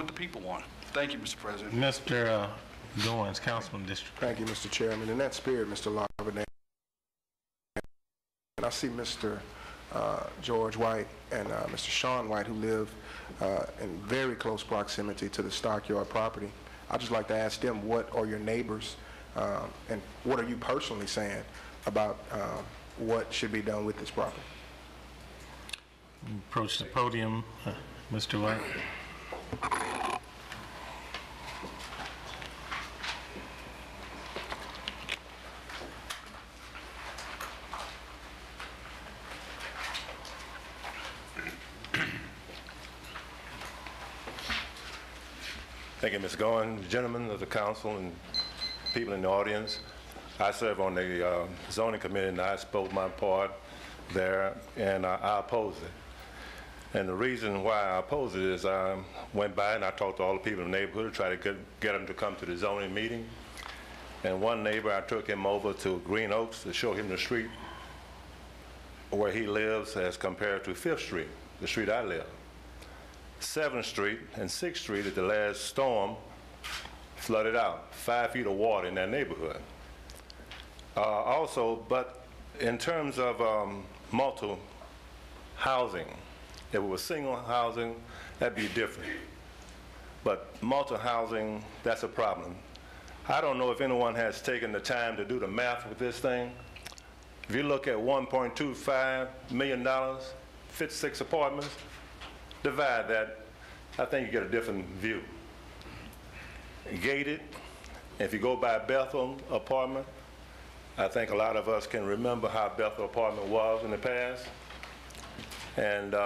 what the people want. Thank you, Mr. President. Mr. Goins, Councilman District. Thank you, Mr. Chairman. In that spirit, Mr. Larvin, and I see Mr. George White and Mr. Shaun White, who live in very close proximity to the stockyard property. I'd just like to ask them, what are your neighbors and what are you personally saying about what should be done with this property? Approach the podium, Mr. White. Thank you, Ms. Goins, gentlemen of the council and people in the audience. I serve on the zoning committee, and I spoke my part there, and I oppose it. And the reason why I oppose it is I went by and I talked to all the people in the neighborhood to try to get them to come to the zoning meeting. And one neighbor, I took him over to Green Oaks to show him the street where he lives as compared to 5th Street, the street I live. 7th Street and 6th Street at the last storm flooded out, 5 feet of water in that neighborhood. Also, but in terms of multiple housing, if it was single housing, that'd be different. But multiple housing, that's a problem. I don't know if anyone has taken the time to do the math with this thing. If you look at $1.25 million, 56 apartments, divide that, I think you get a different view. Gated, if you go by Bethel apartment, I think a lot of us can remember how Bethel apartment was in the past. And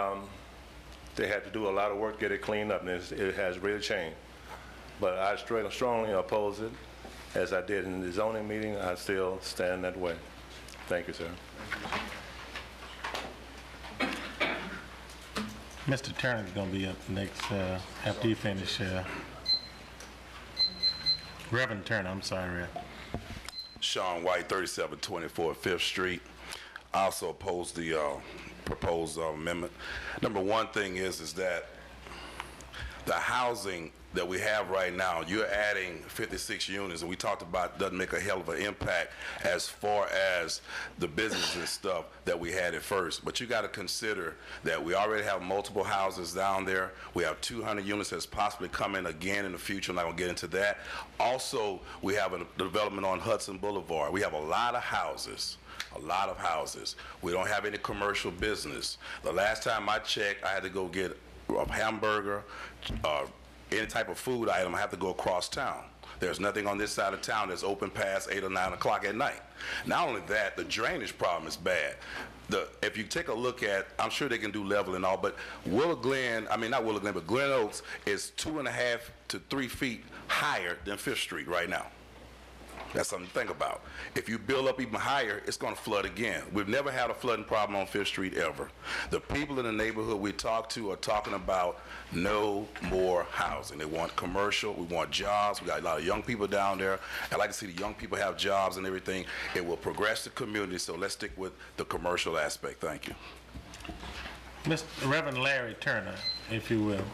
they had to do a lot of work to get it cleaned up, and it has really changed. But I strongly oppose it. As I did in the zoning meeting, I still stand that way. Thank you, sir. Mr. Turner is going to be up next after you finish. Reverend Turner, I'm sorry, Rev. SHAUN White, 3724 5th Street. I also oppose the proposed amendment. Number one thing is that the housing that we have right now, you're adding 56 units, and we talked about doesn't make a hell of an impact as far as the business and stuff that we had at first. But you got to consider that we already have multiple houses down there. We have 200 units that's possibly coming again in the future. I'm not going to get into that. Also, we have a development on Hudson Boulevard. We have a lot of houses. A lot of houses. We don't have any commercial business. The last time I checked, I had to go get a hamburger, any type of food item. I have to go across town. There's nothing on this side of town that's open past 8 or 9 o'clock at night. Not only that, the drainage problem is bad. If you take a look at, I'm sure they can do level and all, but Willow Glen, I mean not Willow Glen, but Glen Oaks is 2.5 to 3 feet higher than 5th Street right now. That's something to think about. If you build up even higher, it's going to flood again. We've never had a flooding problem on 5th Street ever. The people in the neighborhood we talk to are talking about no more housing. They want commercial. We want jobs. We got a lot of young people down there. I'd like to see the young people have jobs and everything. It will progress the community, so let's stick with the commercial aspect. Thank you. Mr. Reverend Larry Turner, if you will.